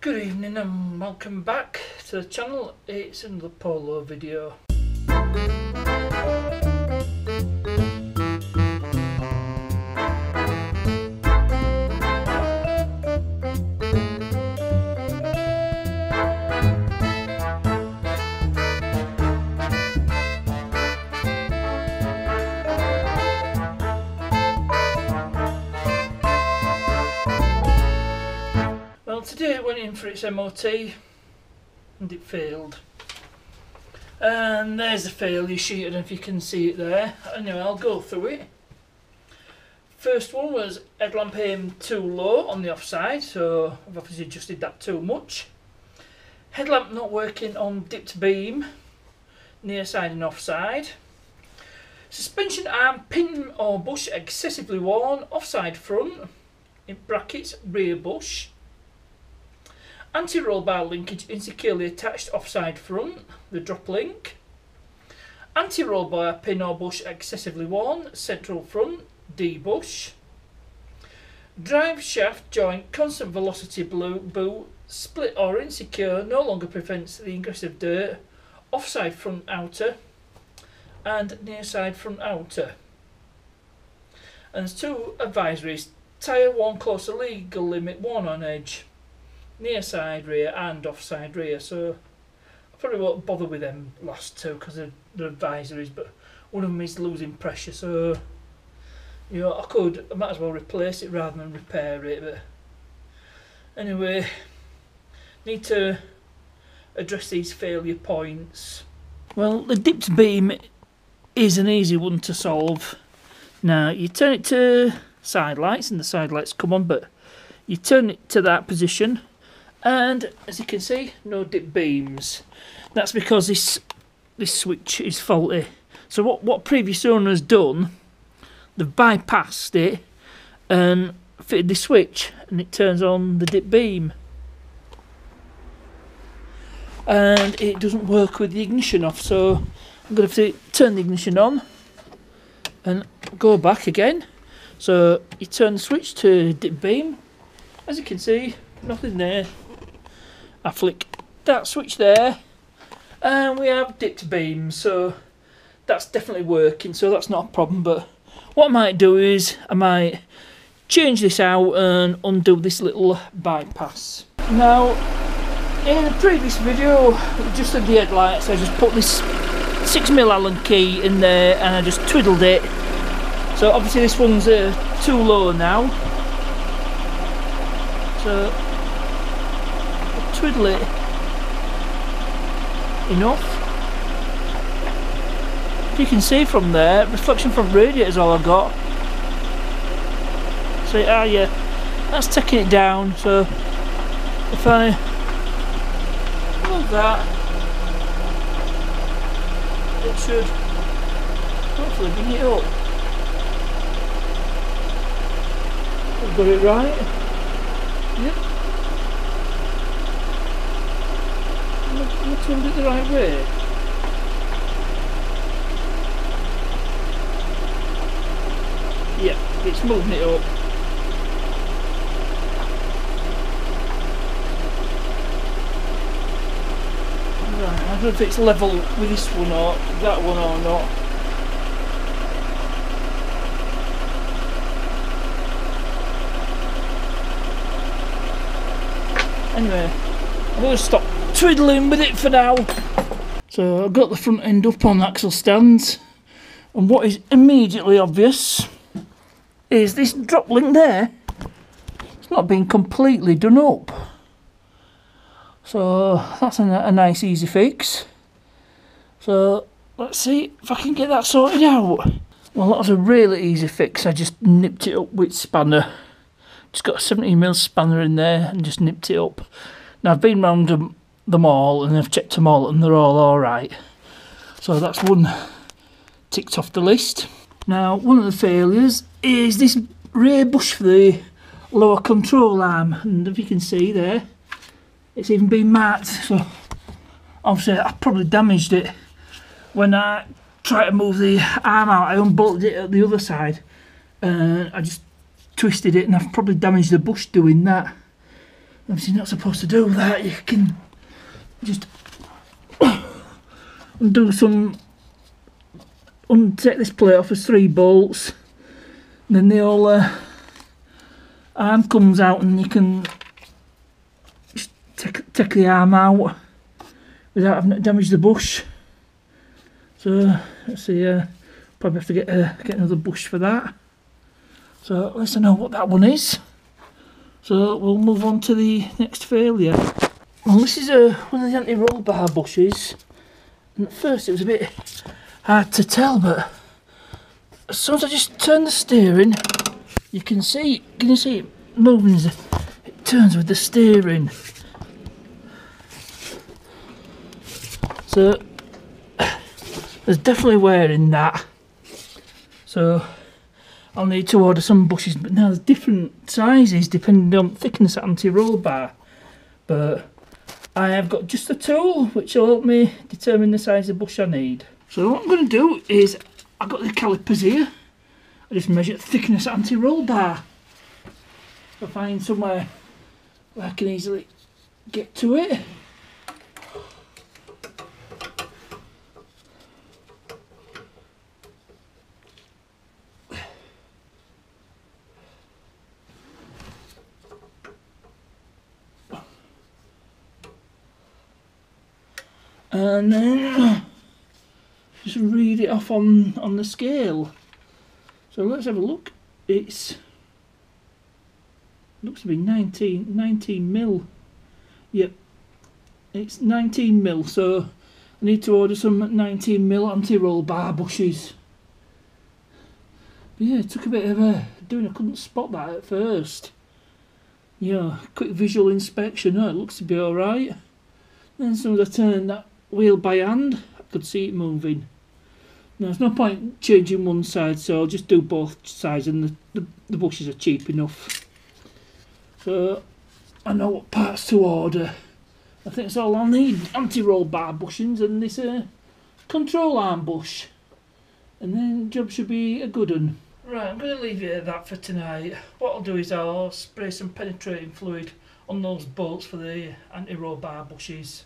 Good evening and welcome back to the channel. It's another Polo video. Well, today it went in for its MoT and it failed. And there's the failure sheet, I don't know if you can see it there. Anyway, I'll go through it. First one was headlamp aim too low on the offside, so I've obviously adjusted that too much. Headlamp not working on dipped beam, near side and offside. Suspension arm pin or bush excessively worn, offside front, in brackets rear bush. Anti-roll bar linkage insecurely attached offside front, the drop link. Anti-roll bar pin or bush excessively worn, central front, D bush. Drive shaft joint constant velocity boot, split or insecure, no longer prevents the ingress of dirt, offside front outer and near side front outer. And there's two advisories: tyre worn close to legal limit, worn on edge, near side rear and offside rear. So I probably won't bother with them last two because they're advisories, but one of them is losing pressure, so you know, I might as well replace it rather than repair it. But anyway, need to address these failure points. Well, the dipped beam is an easy one to solve. Now you turn it to side lights and the side lights come on, but you turn it to that position and as you can see, no dip beams. That's because this switch is faulty. So what previous owner has done, they've bypassed it and fitted the switch and it turns on the dip beam. And it doesn't work with the ignition off, so I'm going to have to turn the ignition on and go back again. So you turn the switch to dip beam, as you can see, nothing there. I flick that switch there and we have dipped beams, so that's definitely working, so that's not a problem. But what I might do is I might change this out and undo this little bypass. Now in the previous video, just at the headlights, I just put this 6mm Allen key in there and I just twiddled it. So obviously this one's too low now, so I'll twiddle it enough. If you can see from there, reflection front radiator is all I've got. So yeah, that's taking it down. So if I move that, it should hopefully bring it up. I've got it right. Yep. Am I turned it the right way? Yeah, it's moving it up. Right, I don't know if it's level with this one or that one or not. Anyway, I'm going to stop twiddling with it for now. So I've got the front end up on axle stands, and what is immediately obvious is this drop link there. It's not been completely done up. So that's a nice easy fix. So let's see if I can get that sorted out. Well, that was a really easy fix. I just nipped it up with spanner. Just got a 17mm spanner in there and just nipped it up. Now I've been round them all and I've checked them all and they're all alright. So that's one ticked off the list. Now one of the failures is this rear bush for the lower control arm, and if you can see there, it's even been marked. So obviously I probably damaged it when I tried to move the arm out. I unbolted it at the other side and I just twisted it, and I've probably damaged the bush doing that. Obviously you're not supposed to do that. You can just undo take this plate off as 3 bolts, and then the whole arm comes out, and you can just take the arm out without having to damage the bush. So let's see, probably have to get another bush for that. So let's know what that one is. So we'll move on to the next failure. Well, this is one of the anti-roll bar bushes, and at first it was a bit hard to tell, but as soon as I just turn the steering, you can see it moving as it turns with the steering. So there's definitely wear in that. So I'll need to order some bushes, but now there's different sizes depending on thickness of anti-roll bar. But I have got just a tool which will help me determine the size of bush I need. So what I'm going to do is, I've got the calipers here. I just measure the thickness of anti-roll bar. I'll find somewhere where I can easily get to it. And then just read it off on the scale. So let's have a look. Looks to be 19 mil. Yep, it's 19 mil. So I need to order some 19 mil anti-roll bar bushes. But yeah, it took a bit of doing. I couldn't spot that at first. Yeah, quick visual inspection. Oh, it looks to be all right. Then as soon as I turned that wheel by hand, I could see it moving. Now there's no point changing one side, so I'll just do both sides, and the bushes are cheap enough. So I know what parts to order. I think that's all I'll need. Anti-roll bar bushings and this control arm bush, and then the job should be a good one. Right, I'm going to leave it at that for tonight. What I'll do is I'll spray some penetrating fluid on those bolts for the anti-roll bar bushes,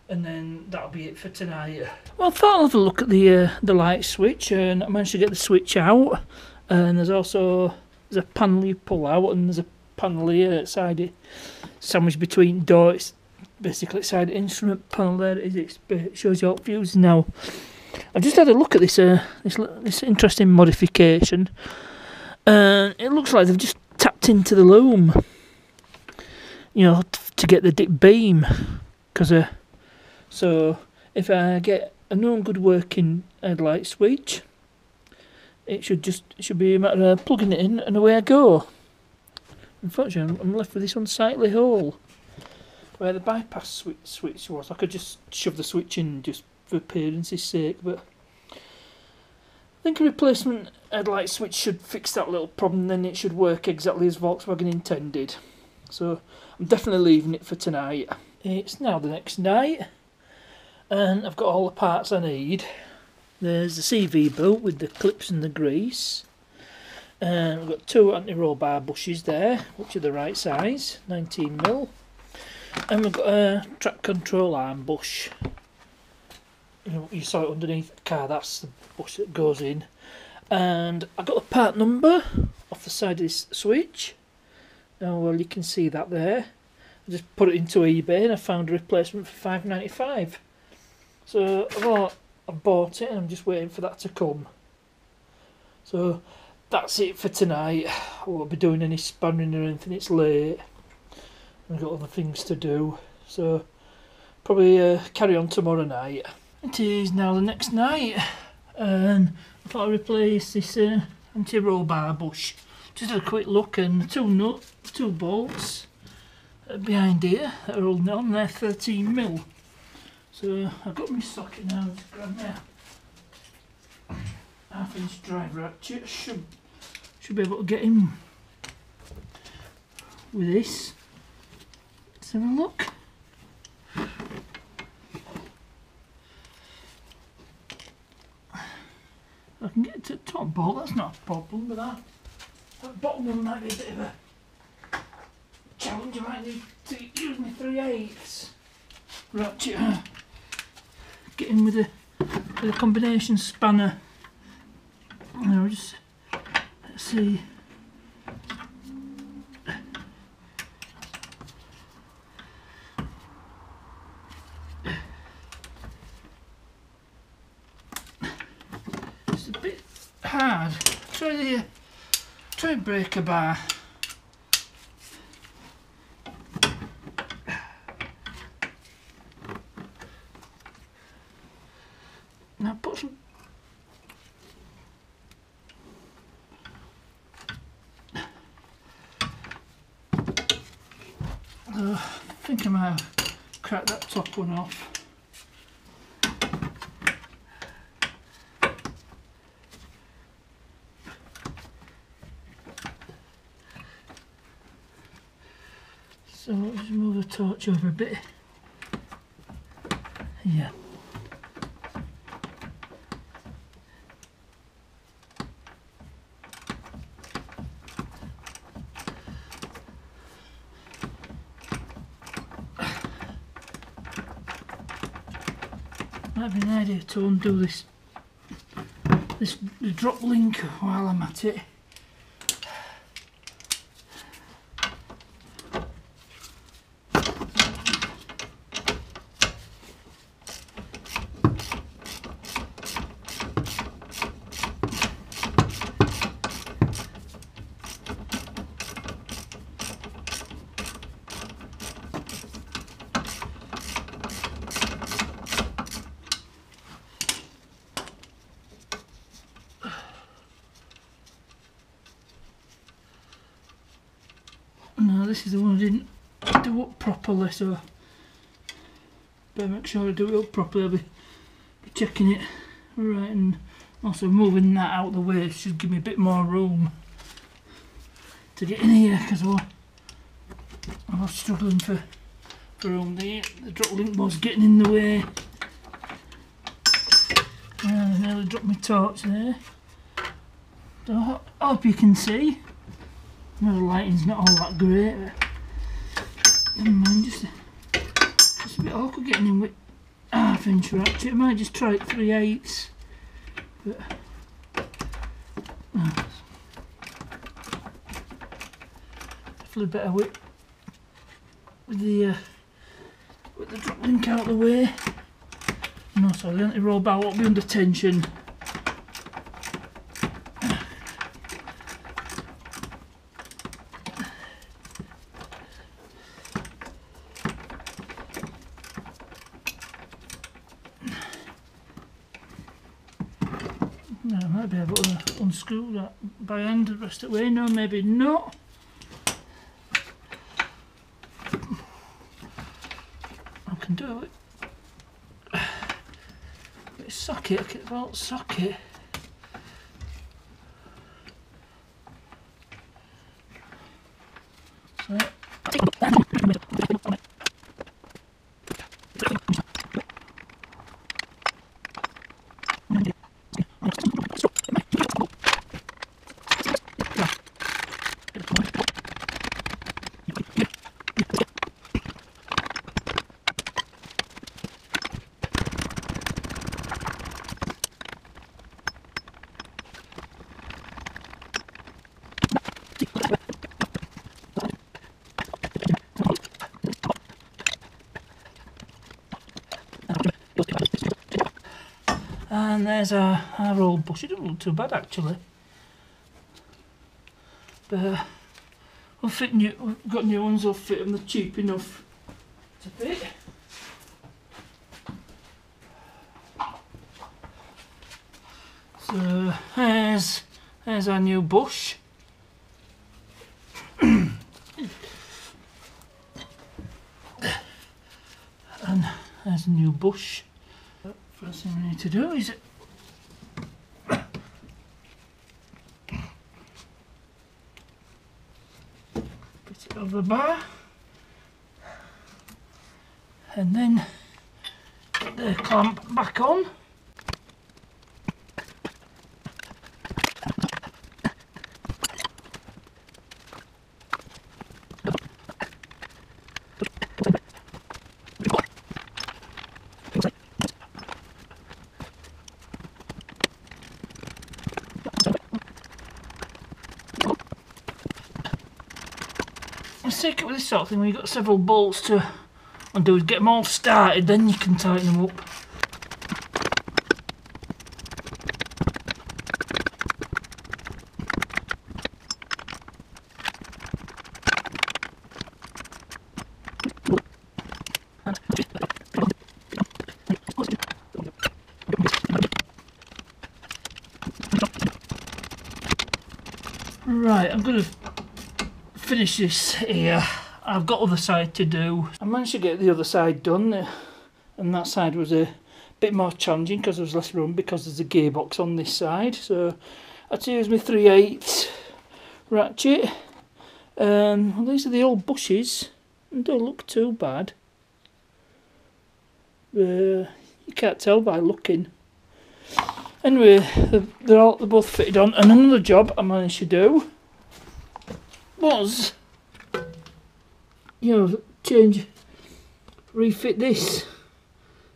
and then that'll be it for tonight. Well, I thought I'll have a look at the light switch, and I managed to get the switch out. And there's a panel you pull out, and there's a panel here side it sandwiched between door. It's basically side instrument panel there. It shows you how it fuses now. I've just had a look at this this interesting modification, and it looks like they've just tapped into the loom, you know, to get the dip beam. So if I get a known good working headlight switch, it should be a matter of plugging it in and away I go. Unfortunately, I'm left with this unsightly hole where the bypass switch was. I could just shove the switch in just for appearance's sake, but I think a replacement headlight switch should fix that little problem, then it should work exactly as Volkswagen intended. So I'm definitely leaving it for tonight. It's now the next night, and I've got all the parts I need. There's the CV bolt with the clips and the grease, and we've got 2 anti-roll bar bushes there, which are the right size, 19 mil, and we've got a track control arm bush. You saw it underneath the car, that's the bush that goes in. And I got the part number off the side of this switch. Now, well, you can see that there. I just put it into eBay and I found a replacement for $5.95. So I bought it and I'm just waiting for that to come. So that's it for tonight. I won't be doing any spanning or anything, it's late. I've got other things to do. So probably carry on tomorrow night. It is now the next night, and I thought I'd replace this anti-roll bar bush. Just had a quick look, and the 2 bolts behind here that are holding it on, they're 13 mil. So I've got my socket now. Just grab my 1/2-inch drive ratchet. Should be able to get in with this. Let's have a look. I can get to the top bolt, that's not a problem, but that bottom one might be a bit of a challenge. sometimes you might need to use my 3/8 ratchet. Get in with a combination spanner. Now just let's see. It's a bit hard. Try and break a bar. Now put some. I think I might have cracked that top one off. So let's just move the torch over a bit. Yeah. Might be an idea to undo this drop link while I'm at it. No, this is the one I didn't do up properly, so better make sure I do it up properly. I'll be checking it right, and also moving that out of the way should give me a bit more room to get in here, because I was struggling for room. The drop link was getting in the way. I nearly dropped my torch there. So I hope you can see. No, the lighting's not all that great, but never mind, just a bit awkward getting in with half-inch ratchet. I might just try it 3/8, but definitely better with the drop link out of the way. No, so the anti-roll bar won't be under tension. Now, I might be able to unscrew that by hand the rest of the way. No, maybe not. I can do it. It's socket, it's about socket. So, and there's our old bush. It doesn't look too bad actually. But we've got new ones, will fit them, they're cheap enough to fit. So there's our new bush. And there's a new bush. First thing we need to do is put it over the bar, and then put the clamp back on. secret with this sort of thing, when you've got several bolts to undo, is get them all started, then you can tighten them up. Right, I'm going to finish this here. I've got other side to do. I managed to get the other side done, and that side was a bit more challenging because there was less room because there's a gearbox on this side. So I had to use my 3/8 ratchet. Well, these are the old bushes, and don't look too bad. You can't tell by looking. Anyway, they're both fitted on, and another job I managed to do was, refit this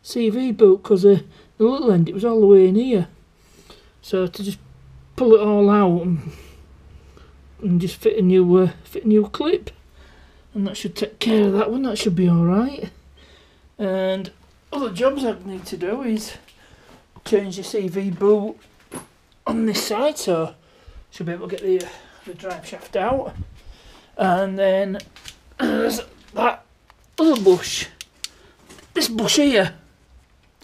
CV boot, because the little end, it was all the way in here. So to just pull it all out and just fit a new clip, and that should take care of that one. That should be all right. And other jobs I need to do is change the CV boot on this side, so should be able to get the drive shaft out. And then there's that other bush, this bush here,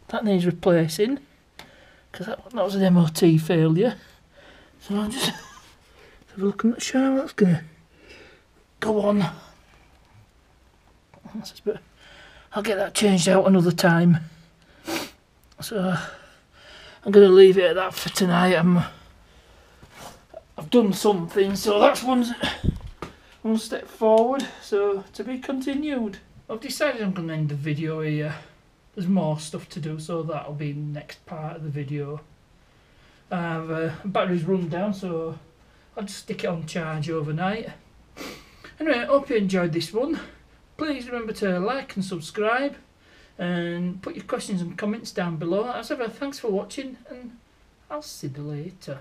that needs replacing because that was an MoT failure. So I'll just have a look at the shower. That's gonna go on. I'll get that changed out another time. So I'm going to leave it at that for tonight. I've done something, so that's one step forward. So to be continued. I've decided I'm going to end the video here. There's more stuff to do, so that'll be the next part of the video. Battery's run down, so I'll just stick it on charge overnight. Anyway, I hope you enjoyed this one. Please remember to like and subscribe, and put your questions and comments down below. As ever, thanks for watching, and I'll see you later.